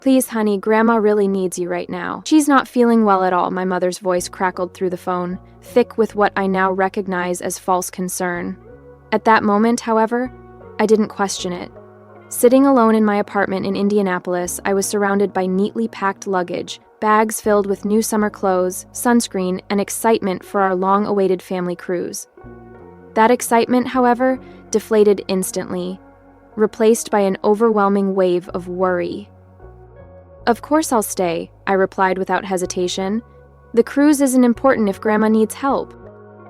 Please, honey, Grandma really needs you right now. She's not feeling well at all, my mother's voice crackled through the phone, thick with what I now recognize as false concern. At that moment, however, I didn't question it. Sitting alone in my apartment in Indianapolis, I was surrounded by neatly packed luggage, bags filled with new summer clothes, sunscreen, and excitement for our long-awaited family cruise. That excitement, however, deflated instantly, replaced by an overwhelming wave of worry. Of course I'll stay, I replied without hesitation. The cruise isn't important if Grandma needs help.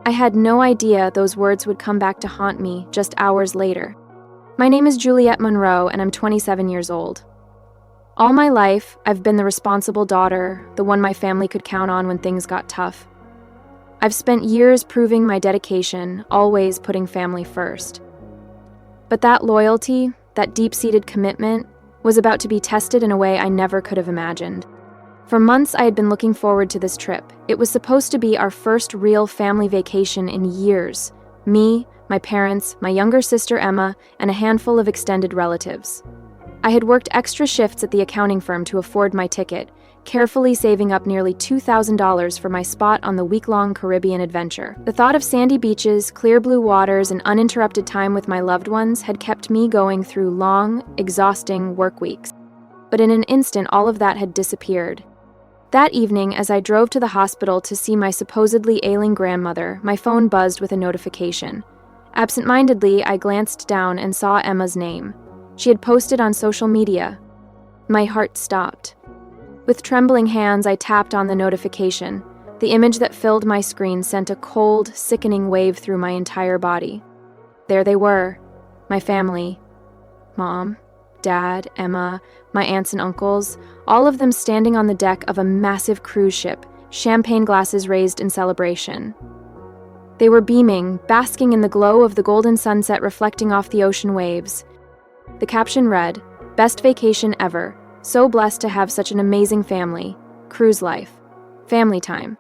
I had no idea those words would come back to haunt me just hours later. My name is Juliette Monroe, and I'm 27 years old. All my life, I've been the responsible daughter, the one my family could count on when things got tough. I've spent years proving my dedication, always putting family first. But that loyalty, that deep-seated commitment, was about to be tested in a way I never could have imagined. For months, I had been looking forward to this trip. It was supposed to be our first real family vacation in years. Me, my parents, my younger sister Emma, and a handful of extended relatives. I had worked extra shifts at the accounting firm to afford my ticket, carefully saving up nearly $2,000 for my spot on the week-long Caribbean adventure. The thought of sandy beaches, clear blue waters, and uninterrupted time with my loved ones had kept me going through long, exhausting work weeks. But in an instant, all of that had disappeared. That evening, as I drove to the hospital to see my supposedly ailing grandmother, my phone buzzed with a notification. Absent-mindedly, I glanced down and saw Emma's name. She had posted on social media. My heart stopped. With trembling hands, I tapped on the notification. The image that filled my screen sent a cold, sickening wave through my entire body. There they were, my family. Mom, Dad, Emma, my aunts and uncles, all of them standing on the deck of a massive cruise ship, champagne glasses raised in celebration. They were beaming, basking in the glow of the golden sunset reflecting off the ocean waves. The caption read, "Best vacation ever. So blessed to have such an amazing family. Cruise life. Family time."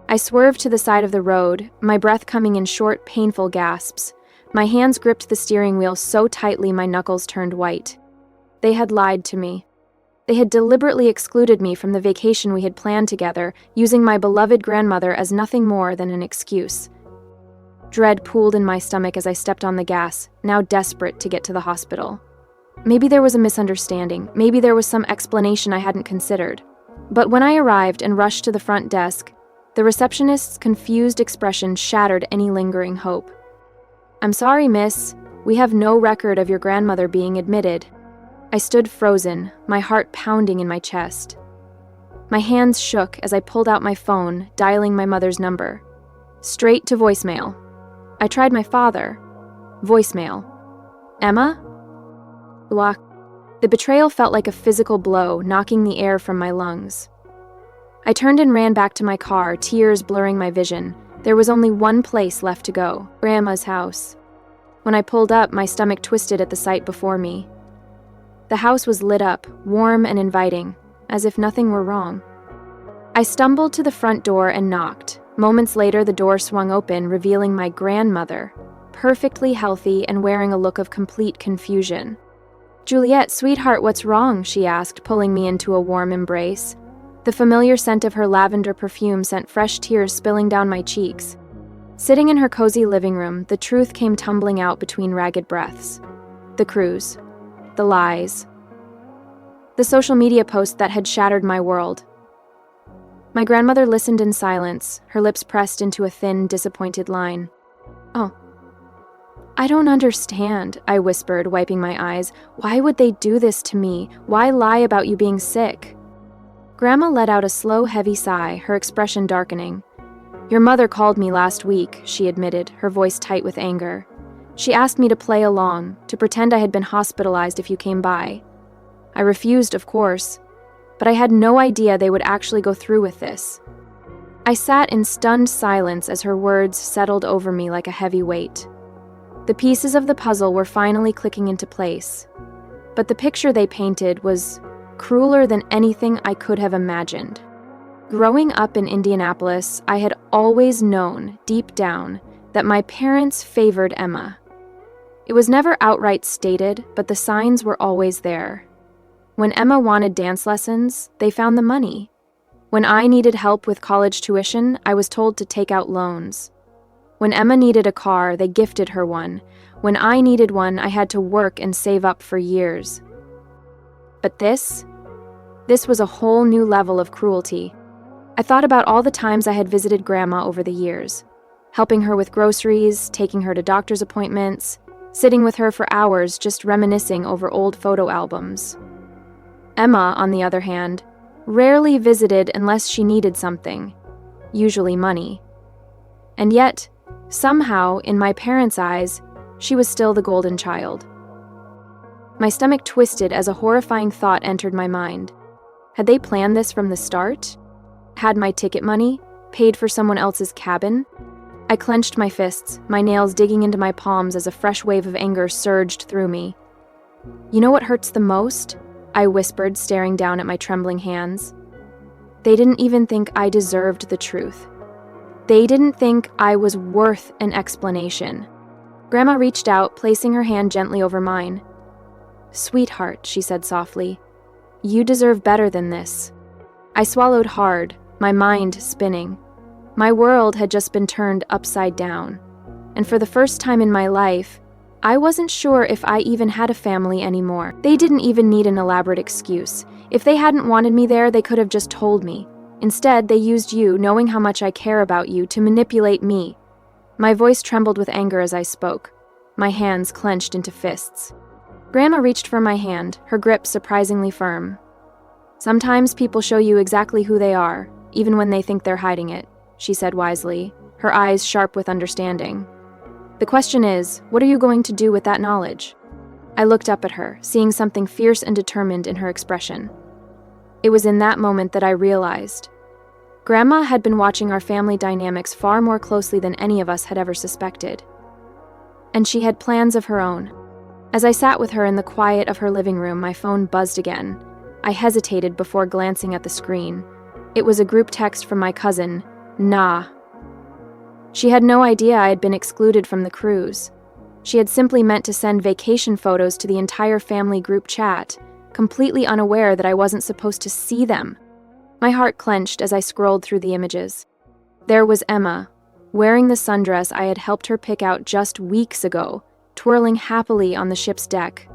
I swerved to the side of the road, my breath coming in short, painful gasps. My hands gripped the steering wheel so tightly my knuckles turned white. They had lied to me. They had deliberately excluded me from the vacation we had planned together, using my beloved grandmother as nothing more than an excuse. Dread pooled in my stomach as I stepped on the gas, now desperate to get to the hospital. Maybe there was a misunderstanding. Maybe there was some explanation I hadn't considered. But when I arrived and rushed to the front desk, the receptionist's confused expression shattered any lingering hope. "I'm sorry, miss. We have no record of your grandmother being admitted." I stood frozen, my heart pounding in my chest. My hands shook as I pulled out my phone, dialing my mother's number. Straight to voicemail. I tried my father. Voicemail. "Emma?" Block. The betrayal felt like a physical blow, knocking the air from my lungs. I turned and ran back to my car, tears blurring my vision. There was only one place left to go, Grandma's house. When I pulled up, my stomach twisted at the sight before me. The house was lit up, warm and inviting, as if nothing were wrong. I stumbled to the front door and knocked. Moments later, the door swung open, revealing my grandmother, perfectly healthy and wearing a look of complete confusion. "Juliette, sweetheart, what's wrong?" she asked, pulling me into a warm embrace. The familiar scent of her lavender perfume sent fresh tears spilling down my cheeks. Sitting in her cozy living room, the truth came tumbling out between ragged breaths. The cruise. The lies. The social media post that had shattered my world. My grandmother listened in silence, her lips pressed into a thin, disappointed line. "Oh. I don't understand," I whispered, wiping my eyes. "Why would they do this to me? Why lie about you being sick?" Grandma let out a slow, heavy sigh, her expression darkening. "Your mother called me last week," she admitted, her voice tight with anger. "She asked me to play along, to pretend I had been hospitalized if you came by. I refused, of course, but I had no idea they would actually go through with this." I sat in stunned silence as her words settled over me like a heavy weight. The pieces of the puzzle were finally clicking into place, but the picture they painted was crueler than anything I could have imagined. Growing up in Indianapolis, I had always known, deep down, that my parents favored Emma. It was never outright stated, but the signs were always there. When Emma wanted dance lessons, they found the money. When I needed help with college tuition, I was told to take out loans. When Emma needed a car, they gifted her one. When I needed one, I had to work and save up for years. But this was a whole new level of cruelty. I thought about all the times I had visited Grandma over the years, helping her with groceries, taking her to doctor's appointments, sitting with her for hours just reminiscing over old photo albums. Emma, on the other hand, rarely visited unless she needed something, usually money. And yet, somehow, in my parents' eyes, she was still the golden child. My stomach twisted as a horrifying thought entered my mind. Had they planned this from the start? Had my ticket money? Paid for someone else's cabin? I clenched my fists, my nails digging into my palms as a fresh wave of anger surged through me. "You know what hurts the most?" I whispered, staring down at my trembling hands. They didn't even think I deserved the truth. They didn't think I was worth an explanation. Grandma reached out, placing her hand gently over mine. "Sweetheart," she said softly, "you deserve better than this." I swallowed hard, my mind spinning. My world had just been turned upside down. And for the first time in my life, I wasn't sure if I even had a family anymore. They didn't even need an elaborate excuse. If they hadn't wanted me there, they could have just told me. Instead, they used you, knowing how much I care about you, to manipulate me. My voice trembled with anger as I spoke. My hands clenched into fists. Grandma reached for my hand, her grip surprisingly firm. "Sometimes people show you exactly who they are, even when they think they're hiding it," she said wisely, her eyes sharp with understanding. "The question is, what are you going to do with that knowledge?" I looked up at her, seeing something fierce and determined in her expression. It was in that moment that I realized. Grandma had been watching our family dynamics far more closely than any of us had ever suspected. And she had plans of her own. As I sat with her in the quiet of her living room, my phone buzzed again. I hesitated before glancing at the screen. It was a group text from my cousin, Nah. She had no idea I had been excluded from the cruise. She had simply meant to send vacation photos to the entire family group chat, completely unaware that I wasn't supposed to see them. My heart clenched as I scrolled through the images. There was Emma, wearing the sundress I had helped her pick out just weeks ago, twirling happily on the ship's deck.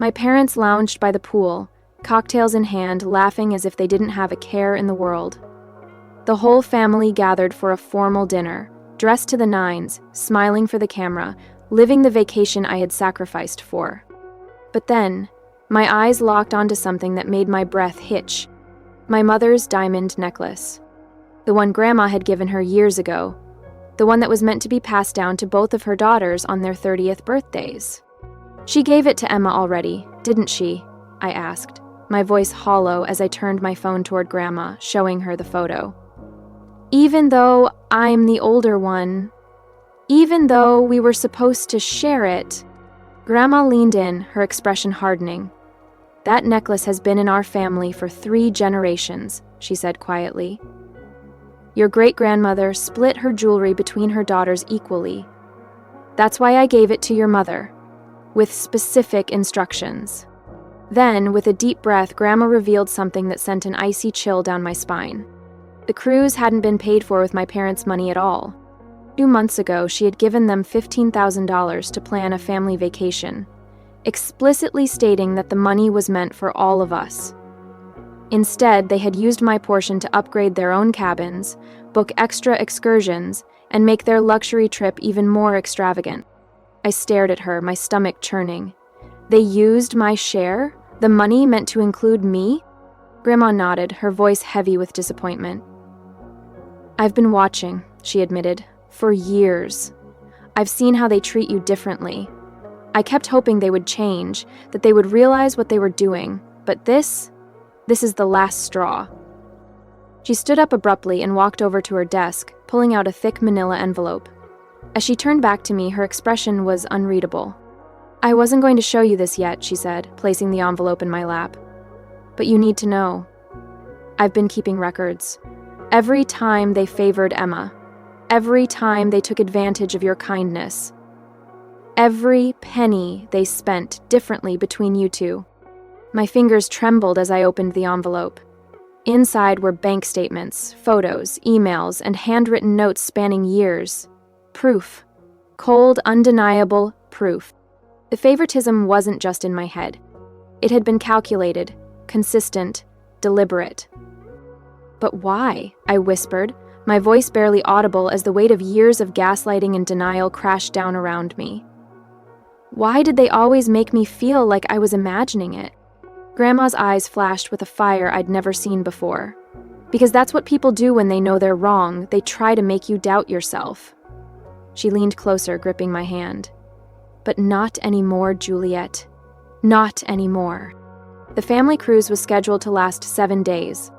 My parents lounged by the pool, cocktails in hand, laughing as if they didn't have a care in the world. The whole family gathered for a formal dinner, dressed to the nines, smiling for the camera, living the vacation I had sacrificed for. But then, my eyes locked onto something that made my breath hitch. My mother's diamond necklace. The one Grandma had given her years ago. The one that was meant to be passed down to both of her daughters on their 30th birthdays. "She gave it to Emma already, didn't she?" I asked, my voice hollow as I turned my phone toward Grandma, showing her the photo. "Even though I'm the older one, even though we were supposed to share it." Grandma leaned in, her expression hardening. "That necklace has been in our family for 3 generations, she said quietly. "Your great-grandmother split her jewelry between her daughters equally. That's why I gave it to your mother, with specific instructions." Then, with a deep breath, Grandma revealed something that sent an icy chill down my spine. The cruise hadn't been paid for with my parents' money at all. 2 months ago, she had given them $15,000 to plan a family vacation, explicitly stating that the money was meant for all of us. Instead, they had used my portion to upgrade their own cabins, book extra excursions, and make their luxury trip even more extravagant. I stared at her, my stomach churning. They used my share? The money meant to include me? Grandma nodded, her voice heavy with disappointment. "I've been watching," she admitted, "for years. I've seen how they treat you differently. I kept hoping they would change, that they would realize what they were doing, but this is the last straw." She stood up abruptly and walked over to her desk, pulling out a thick manila envelope. As she turned back to me, her expression was unreadable. "I wasn't going to show you this yet," she said, placing the envelope in my lap. "But you need to know. I've been keeping records. Every time they favored Emma. Every time they took advantage of your kindness. Every penny they spent differently between you two. My fingers trembled as I opened the envelope. Inside were bank statements, photos, emails, and handwritten notes spanning years. Proof. Cold, undeniable proof. The favoritism wasn't just in my head. It had been calculated, consistent, deliberate. But why? I whispered, my voice barely audible as the weight of years of gaslighting and denial crashed down around me. Why did they always make me feel like I was imagining it? Grandma's eyes flashed with a fire I'd never seen before. Because that's what people do when they know they're wrong. They try to make you doubt yourself. She leaned closer, gripping my hand. But not anymore, Juliette. Not anymore. The family cruise was scheduled to last 7 days.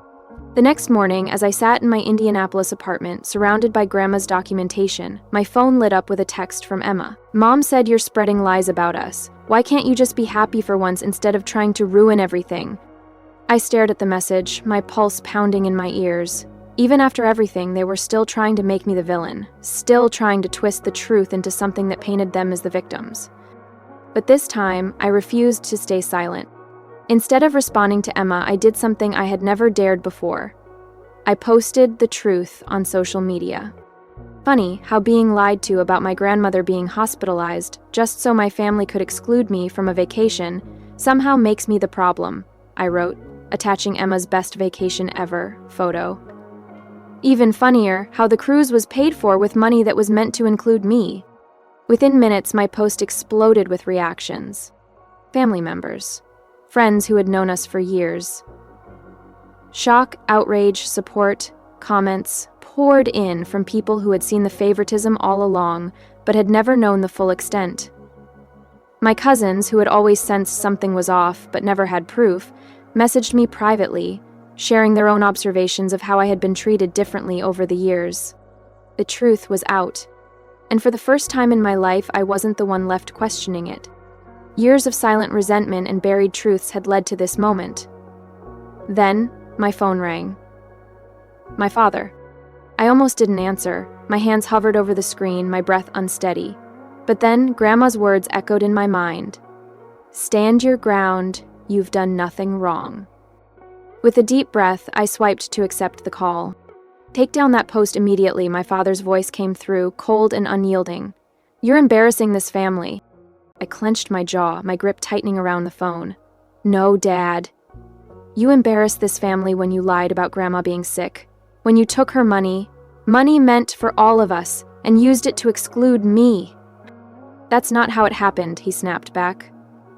The next morning, as I sat in my Indianapolis apartment, surrounded by Grandma's documentation, my phone lit up with a text from Emma. Mom said you're spreading lies about us. Why can't you just be happy for once instead of trying to ruin everything? I stared at the message, my pulse pounding in my ears. Even after everything, they were still trying to make me the villain, still trying to twist the truth into something that painted them as the victims. But this time, I refused to stay silent. Instead of responding to Emma, I did something I had never dared before. I posted the truth on social media. Funny how being lied to about my grandmother being hospitalized, just so my family could exclude me from a vacation, somehow makes me the problem, I wrote, attaching Emma's best vacation ever photo. Even funnier, how the cruise was paid for with money that was meant to include me. Within minutes, my post exploded with reactions. Family members. Friends who had known us for years. Shock, outrage, support, comments poured in from people who had seen the favoritism all along, but had never known the full extent. My cousins, who had always sensed something was off but never had proof, messaged me privately, sharing their own observations of how I had been treated differently over the years. The truth was out, and for the first time in my life, I wasn't the one left questioning it. Years of silent resentment and buried truths had led to this moment. Then, my phone rang. My father. I almost didn't answer. My hands hovered over the screen, my breath unsteady. But then, Grandma's words echoed in my mind. Stand your ground, you've done nothing wrong. With a deep breath, I swiped to accept the call. Take down that post immediately, my father's voice came through, cold and unyielding. You're embarrassing this family. I clenched my jaw, my grip tightening around the phone. No, Dad. You embarrassed this family when you lied about Grandma being sick. When you took her money meant for all of us, and used it to exclude me. That's not how it happened, he snapped back.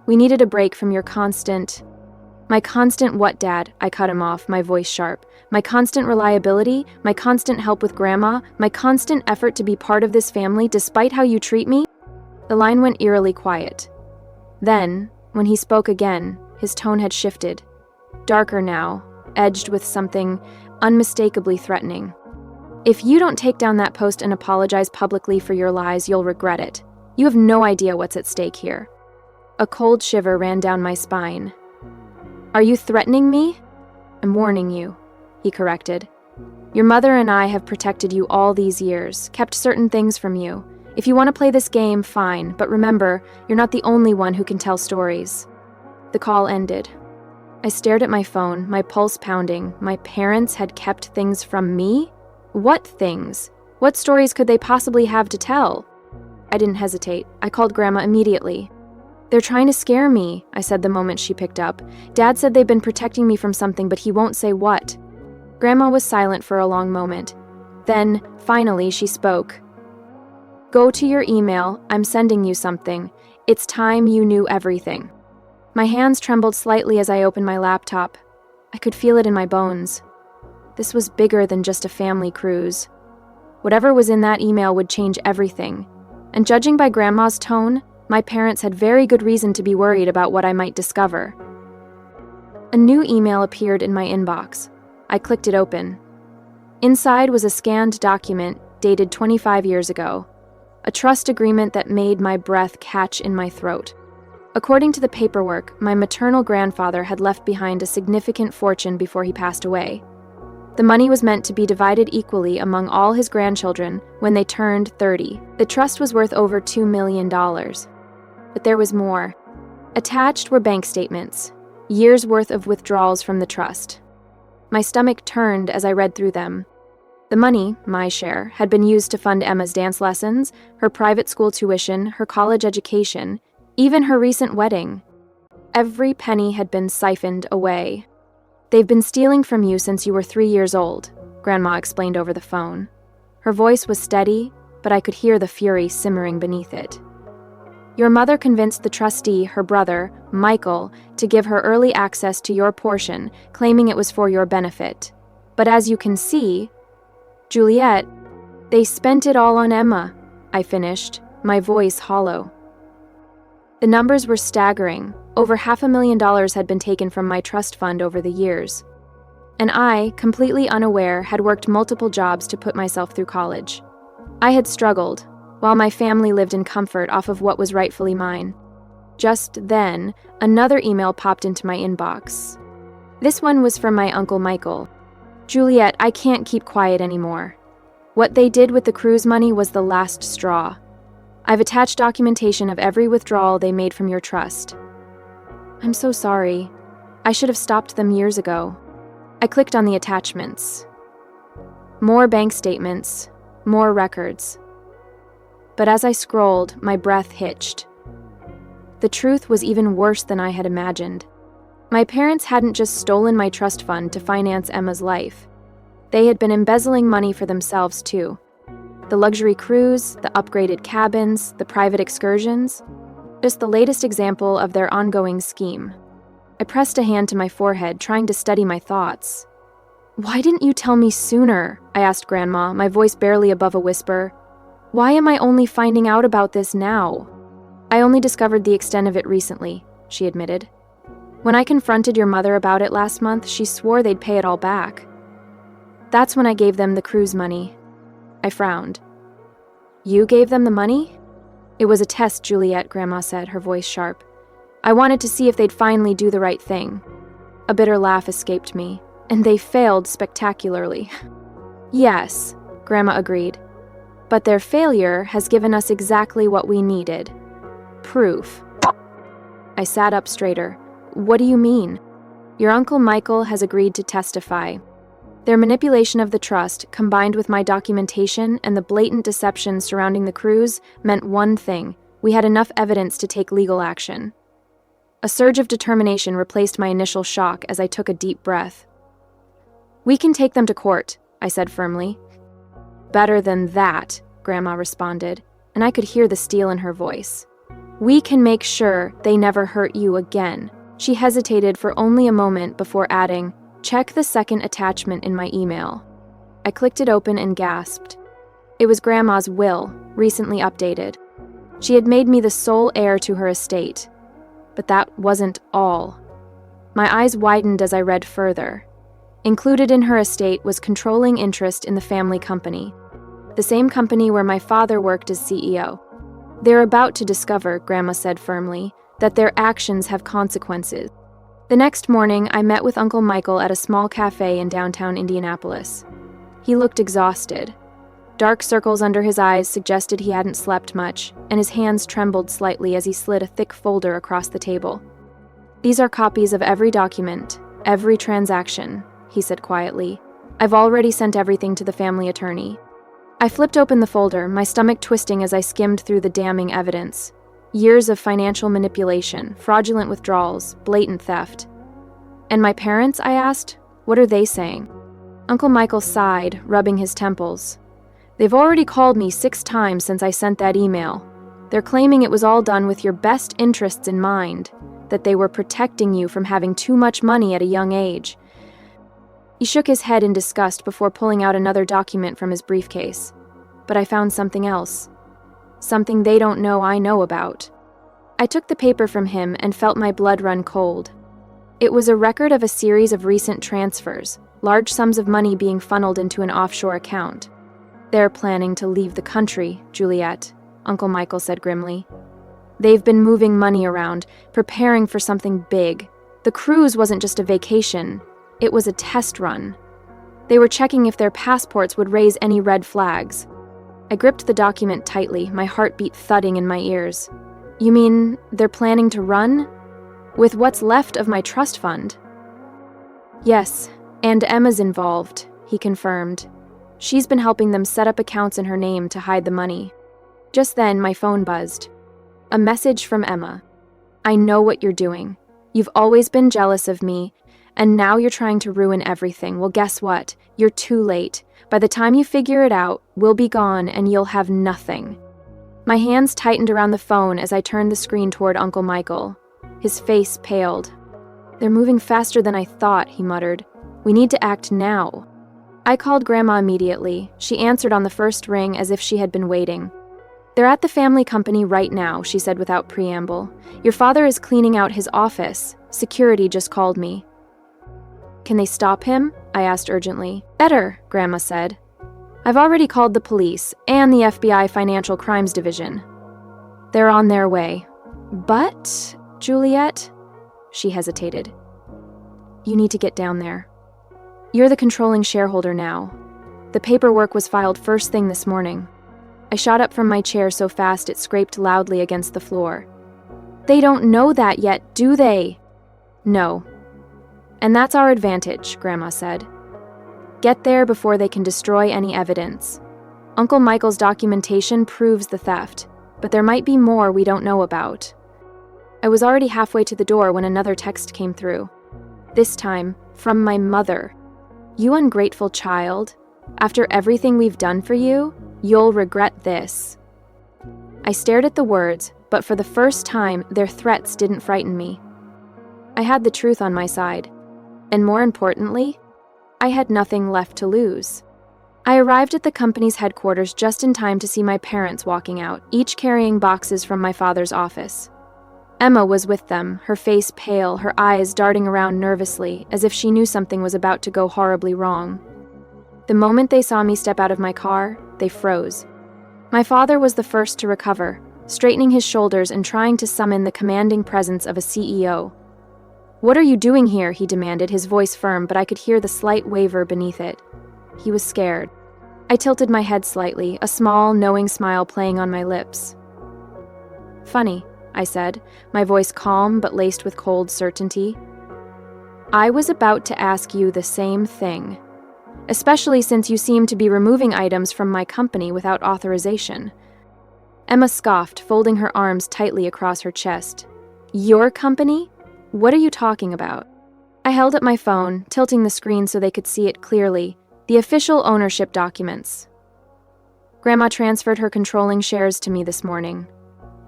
We needed a break from your constant... My constant what, Dad? I cut him off, my voice sharp. My constant reliability, my constant help with Grandma, my constant effort to be part of this family despite how you treat me? The line went eerily quiet. Then, when he spoke again, his tone had shifted. Darker now, edged with something unmistakably threatening. If you don't take down that post and apologize publicly for your lies, you'll regret it. You have no idea what's at stake here. A cold shiver ran down my spine. Are you threatening me? I'm warning you, he corrected. Your mother and I have protected you all these years, kept certain things from you. If you want to play this game, fine, but remember, you're not the only one who can tell stories. The call ended. I stared at my phone, my pulse pounding. My parents had kept things from me? What things? What stories could they possibly have to tell? I didn't hesitate. I called Grandma immediately. They're trying to scare me, I said the moment she picked up. Dad said they've been protecting me from something, but he won't say what. Grandma was silent for a long moment. Then, finally, she spoke. Go to your email. I'm sending you something. It's time you knew everything. My hands trembled slightly as I opened my laptop. I could feel it in my bones. This was bigger than just a family cruise. Whatever was in that email would change everything. And judging by Grandma's tone, my parents had very good reason to be worried about what I might discover. A new email appeared in my inbox. I clicked it open. Inside was a scanned document dated 25 years ago, a trust agreement that made my breath catch in my throat. According to the paperwork, my maternal grandfather had left behind a significant fortune before he passed away. The money was meant to be divided equally among all his grandchildren when they turned 30. The trust was worth over $2 million. But there was more. Attached were bank statements, Years' worth of withdrawals from the trust. My stomach turned as I read through them. The money, my share, had been used to fund Emma's dance lessons, her private school tuition, her college education, even her recent wedding. Every penny had been siphoned away. "They've been stealing from you since you were 3 years old," Grandma explained over the phone. Her voice was steady, but I could hear the fury simmering beneath it. "Your mother convinced the trustee, her brother, Michael, to give her early access to your portion, claiming it was for your benefit. But as you can see, Juliette, they spent it all on Emma," I finished, my voice hollow. The numbers were staggering. Over $500,000 had been taken from my trust fund over the years. And I, completely unaware, had worked multiple jobs to put myself through college. I had struggled, while my family lived in comfort off of what was rightfully mine. Just then, another email popped into my inbox. This one was from my Uncle Michael. "Juliette, I can't keep quiet anymore. What they did with the cruise money was the last straw. I've attached documentation of every withdrawal they made from your trust. I'm so sorry. I should have stopped them years ago." I clicked on the attachments. More bank statements, more records. But as I scrolled, my breath hitched. The truth was even worse than I had imagined. My parents hadn't just stolen my trust fund to finance Emma's life. They had been embezzling money for themselves, too. The luxury cruise, the upgraded cabins, the private excursions. Just the latest example of their ongoing scheme. I pressed a hand to my forehead, trying to steady my thoughts. "Why didn't you tell me sooner?" I asked Grandma, my voice barely above a whisper. "Why am I only finding out about this now?" "I only discovered the extent of it recently," she admitted. "When I confronted your mother about it last month, she swore they'd pay it all back. That's when I gave them the cruise money." I frowned. "You gave them the money?" "It was a test, Juliette," Grandma said, her voice sharp. "I wanted to see if they'd finally do the right thing." A bitter laugh escaped me, and they failed spectacularly. "Yes," Grandma agreed. "But their failure has given us exactly what we needed. Proof." I sat up straighter. "What do you mean?" "Your Uncle Michael has agreed to testify. Their manipulation of the trust, combined with my documentation and the blatant deception surrounding the cruise, meant one thing: we had enough evidence to take legal action." A surge of determination replaced my initial shock as I took a deep breath. "We can take them to court," I said firmly. "Better than that," Grandma responded, and I could hear the steel in her voice. "We can make sure they never hurt you again." She hesitated for only a moment before adding, "Check the second attachment in my email." I clicked it open and gasped. It was Grandma's will, recently updated. She had made me the sole heir to her estate. But that wasn't all. My eyes widened as I read further. Included in her estate was controlling interest in the family company, the same company where my father worked as CEO. "They're about to discover," Grandma said firmly, "that their actions have consequences." The next morning, I met with Uncle Michael at a small cafe in downtown Indianapolis. He looked exhausted. Dark circles under his eyes suggested he hadn't slept much, and his hands trembled slightly as he slid a thick folder across the table. "These are copies of every document, every transaction," he said quietly. "I've already sent everything to the family attorney." I flipped open the folder, my stomach twisting as I skimmed through the damning evidence. Years of financial manipulation, fraudulent withdrawals, blatant theft. "And my parents?" I asked. "What are they saying?" Uncle Michael sighed, rubbing his temples. "They've already called me 6 times since I sent that email. They're claiming it was all done with your best interests in mind, that they were protecting you from having too much money at a young age." He shook his head in disgust before pulling out another document from his briefcase. But I found something else. Something they don't know I know about. I took the paper from him and felt my blood run cold. It was a record of a series of recent transfers, large sums of money being funneled into an offshore account. "They're planning to leave the country, Juliette," Uncle Michael said grimly. "They've been moving money around, preparing for something big. The cruise wasn't just a vacation, it was a test run. They were checking if their passports would raise any red flags." I gripped the document tightly, my heartbeat thudding in my ears. "You mean they're planning to run?" With what's left of my trust fund? Yes, and Emma's involved, he confirmed. She's been helping them set up accounts in her name to hide the money. Just then, my phone buzzed. A message from Emma. I know what you're doing. You've always been jealous of me, and now you're trying to ruin everything. Well, guess what? You're too late. By the time you figure it out, we'll be gone and you'll have nothing. My hands tightened around the phone as I turned the screen toward Uncle Michael. His face paled. They're moving faster than I thought, he muttered. We need to act now. I called Grandma immediately. She answered on the first ring as if she had been waiting. They're at the family company right now, she said without preamble. Your father is cleaning out his office. Security just called me. Can they stop him? I asked urgently. Better, Grandma said. I've already called the police and the FBI Financial Crimes Division. They're on their way. But, Juliette? She hesitated. You need to get down there. You're the controlling shareholder now. The paperwork was filed first thing this morning. I shot up from my chair so fast it scraped loudly against the floor. They don't know that yet, do they? No. And that's our advantage, Grandma said. Get there before they can destroy any evidence. Uncle Michael's documentation proves the theft, but there might be more we don't know about. I was already halfway to the door when another text came through. This time, from my mother. You ungrateful child. After everything we've done for you, you'll regret this. I stared at the words, but for the first time, their threats didn't frighten me. I had the truth on my side. And more importantly, I had nothing left to lose. I arrived at the company's headquarters just in time to see my parents walking out, each carrying boxes from my father's office. Emma was with them, her face pale, her eyes darting around nervously, as if she knew something was about to go horribly wrong. The moment they saw me step out of my car, they froze. My father was the first to recover, straightening his shoulders and trying to summon the commanding presence of a CEO. What are you doing here? He demanded, his voice firm, but I could hear the slight waver beneath it. He was scared. I tilted my head slightly, a small, knowing smile playing on my lips. Funny, I said, my voice calm but laced with cold certainty. I was about to ask you the same thing, especially since you seem to be removing items from my company without authorization. Emma scoffed, folding her arms tightly across her chest. Your company? What are you talking about? I held up my phone, tilting the screen so they could see it clearly, the official ownership documents. Grandma transferred her controlling shares to me this morning,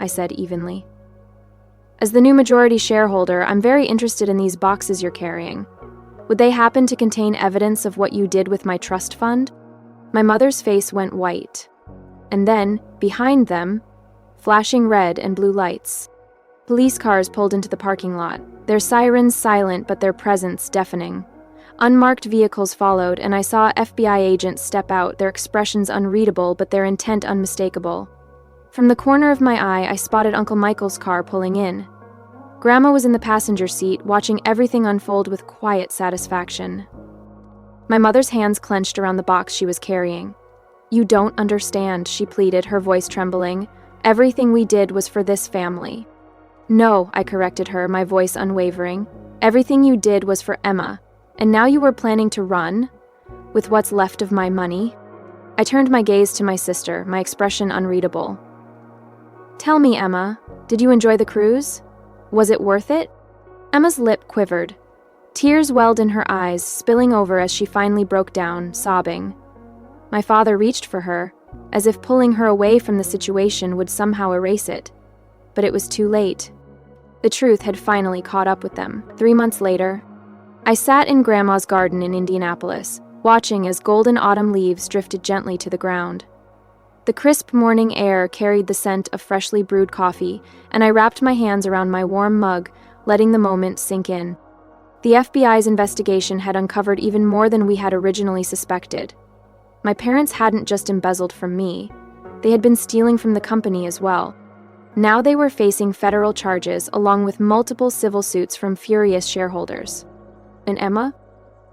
I said evenly. As the new majority shareholder, I'm very interested in these boxes you're carrying. Would they happen to contain evidence of what you did with my trust fund? My mother's face went white. And then, behind them, flashing red and blue lights. Police cars pulled into the parking lot, their sirens silent but their presence deafening. Unmarked vehicles followed, and I saw FBI agents step out, their expressions unreadable but their intent unmistakable. From the corner of my eye, I spotted Uncle Michael's car pulling in. Grandma was in the passenger seat, watching everything unfold with quiet satisfaction. My mother's hands clenched around the box she was carrying. You don't understand, she pleaded, her voice trembling. Everything we did was for this family. No, I corrected her, my voice unwavering. Everything you did was for Emma, and now you were planning to run? With what's left of my money? I turned my gaze to my sister, my expression unreadable. Tell me, Emma, did you enjoy the cruise? Was it worth it? Emma's lip quivered. Tears welled in her eyes, spilling over as she finally broke down, sobbing. My father reached for her, as if pulling her away from the situation would somehow erase it. But it was too late. The truth had finally caught up with them. 3 months later, I sat in Grandma's garden in Indianapolis, watching as golden autumn leaves drifted gently to the ground. The crisp morning air carried the scent of freshly brewed coffee, and I wrapped my hands around my warm mug, letting the moment sink in. The FBI's investigation had uncovered even more than we had originally suspected. My parents hadn't just embezzled from me. They had been stealing from the company as well. Now they were facing federal charges along with multiple civil suits from furious shareholders. And Emma?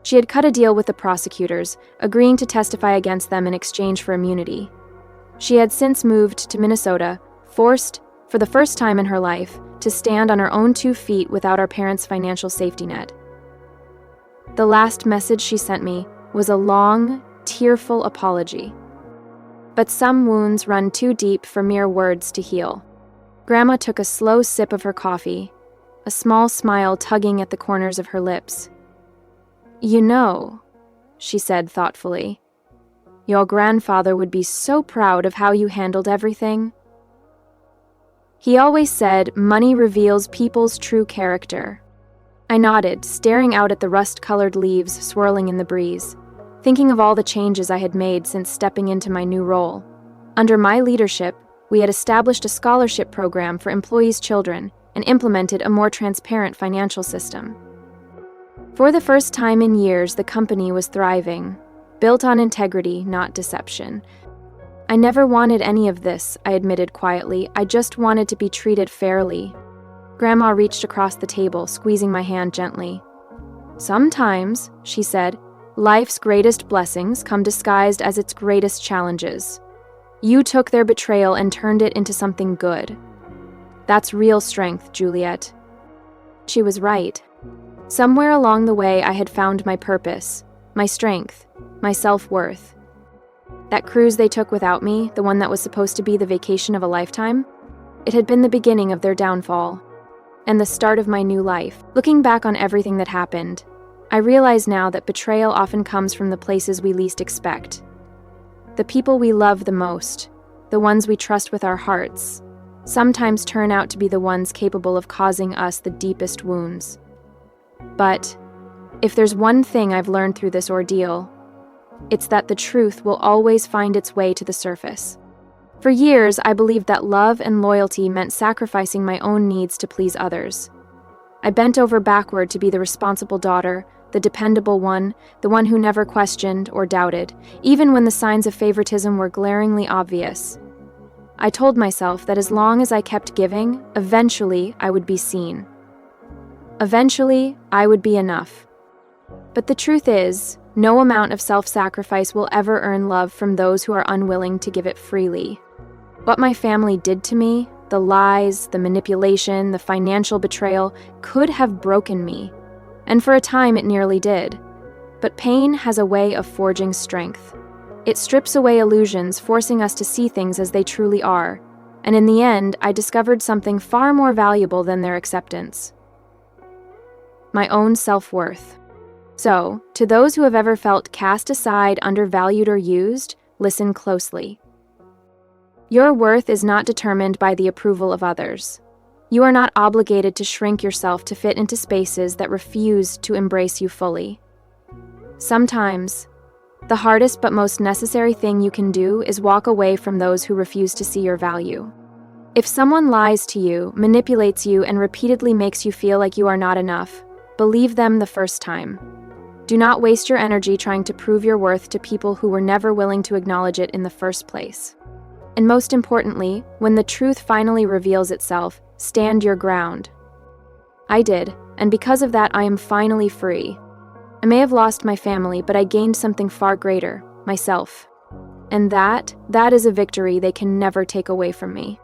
She had cut a deal with the prosecutors, agreeing to testify against them in exchange for immunity. She had since moved to Minnesota, forced, for the first time in her life, to stand on our own 2 feet without our parents' financial safety net. The last message she sent me was a long, tearful apology. But some wounds run too deep for mere words to heal. Grandma took a slow sip of her coffee, a small smile tugging at the corners of her lips. "You know," she said thoughtfully, "your grandfather would be so proud of how you handled everything. He always said money reveals people's true character." I nodded, staring out at the rust-colored leaves swirling in the breeze, thinking of all the changes I had made since stepping into my new role. Under my leadership, we had established a scholarship program for employees' children and implemented a more transparent financial system. For the first time in years, the company was thriving, built on integrity, not deception. I never wanted any of this, I admitted quietly. I just wanted to be treated fairly. Grandma reached across the table, squeezing my hand gently. "Sometimes," she said, "life's greatest blessings come disguised as its greatest challenges. You took their betrayal and turned it into something good. That's real strength, Juliette." She was right. Somewhere along the way, I had found my purpose, my strength, my self-worth. That cruise they took without me, the one that was supposed to be the vacation of a lifetime, it had been the beginning of their downfall, and the start of my new life. Looking back on everything that happened, I realize now that betrayal often comes from the places we least expect. The people we love the most, the ones we trust with our hearts, sometimes turn out to be the ones capable of causing us the deepest wounds. But if there's one thing I've learned through this ordeal, it's that the truth will always find its way to the surface. For years, I believed that love and loyalty meant sacrificing my own needs to please others. I bent over backward to be the responsible daughter, the dependable one, the one who never questioned or doubted, even when the signs of favoritism were glaringly obvious. I told myself that as long as I kept giving, eventually I would be seen. Eventually, I would be enough. But the truth is, no amount of self-sacrifice will ever earn love from those who are unwilling to give it freely. What my family did to me, the lies, the manipulation, the financial betrayal, could have broken me. And for a time it nearly did. But pain has a way of forging strength. It strips away illusions, forcing us to see things as they truly are. And in the end, I discovered something far more valuable than their acceptance. My own self-worth. So, to those who have ever felt cast aside, undervalued, or used, listen closely. Your worth is not determined by the approval of others. You are not obligated to shrink yourself to fit into spaces that refuse to embrace you fully. Sometimes, the hardest but most necessary thing you can do is walk away from those who refuse to see your value. If someone lies to you, manipulates you, and repeatedly makes you feel like you are not enough, believe them the first time. Do not waste your energy trying to prove your worth to people who were never willing to acknowledge it in the first place. And most importantly, when the truth finally reveals itself, stand your ground. I did, and because of that, I am finally free. I may have lost my family, but I gained something far greater, myself. And that is a victory they can never take away from me.